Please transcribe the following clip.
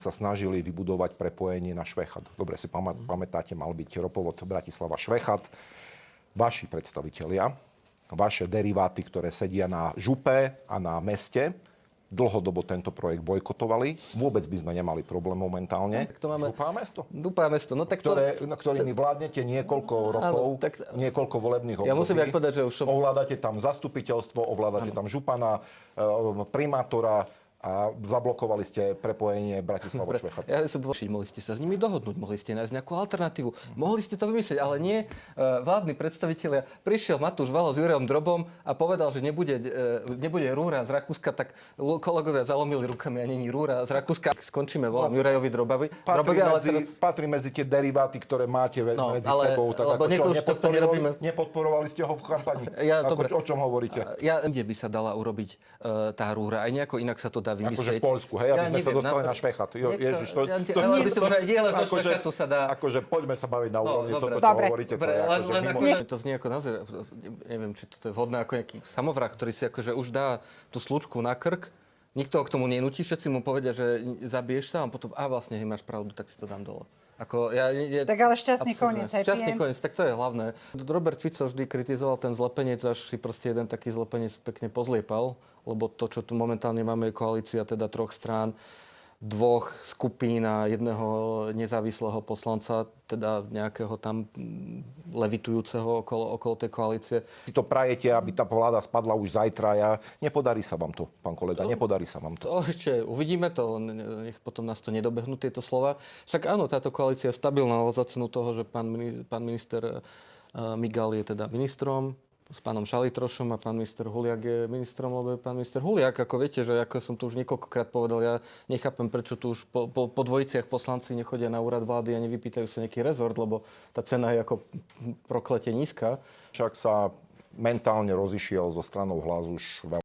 sa snažili vybudovať prepojenie na Švechat. Dobre si pamätáte, mal byť ropovod Bratislava-Švechat. Vaši predstavitelia, vaše deriváty, ktoré sedia na župe a na meste, dlhodobo tento projekt bojkotovali. Vôbec by sme nemali problém momentálne. Župa a mesto. Župa a mesto. No, tak ktorými vládnete niekoľko rokov, niekoľko volebných období. Ja musím povedať, že už ovládate tam zastupiteľstvo, ovládate tam župana, primátora, a zablokovali ste prepojenie Bratislava-Švechat. Mohli ste sa s nimi dohodnúť, mohli ste nájsť nejakú alternatívu, mohli ste to vymyslieť, ale nie vládni predstavitelia. Prišiel Matúš Valo s Jurajom Drobom a povedal, že nebude rúra z Rakúska, tak kolegovia zalomili rukami a není rúra z Rakúska. Skončíme, volám Jurajovi Drobovi. Patrí medzi tie deriváty, ktoré máte medzi sebou. Tak nepodporovali ste ho v kampani. O čom hovoríte? Kde by sa dala urobiť tá rúra? Aj nejako inak sa to dá vymyslieť. Akože v Poľsku, hej, aby sme sa dostali na Švechat. Ježiš, to nie je zo Švechatu sa dá. Akože poďme sa baviť na úrovni toto, čo hovoríte. To znie ako naozaj, neviem, či to je vhodné ako nejaký samovrah, ktorý si akože už dá tú slučku na krk, nikto ho k tomu nenúti, všetci mu povedia, že zabiješ sa a potom, vlastne, hej, máš pravdu, tak si to dám dole. Tak ale šťastný koniec. Šťastný koniec, tak to je hlavné. Robert Fico vždy kritizoval ten zlepenec, až si proste jeden taký zlepenec pekne pozliepal, lebo to, čo tu momentálne máme, je koalícia teda 3 strán, 2 skupín a jedného nezávislého poslanca, teda nejakého tam levitujúceho okolo tej koalície. Si to prajete, aby tá vláda spadla už zajtra. Nepodarí sa vám to, pán kolega, nepodarí sa vám to. To ešte uvidíme to, nech potom nás to nedobehnú tieto slova. Však áno, táto koalícia je stabilná, ale za cenu toho, že pán minister Migal je teda ministrom, s pánom Šalitrošom a pán minister Huliak je ministrom, lebo je pán minister Huliak. Ako viete, že ako som tu už niekoľkokrát povedal, ja nechápem, prečo tu už po dvojiciach poslanci nechodia na úrad vlády a nevypýtajú sa nejaký rezort, lebo tá cena je ako proklete nízka. Však sa mentálne rozišiel zo stranou Hlas už veľmi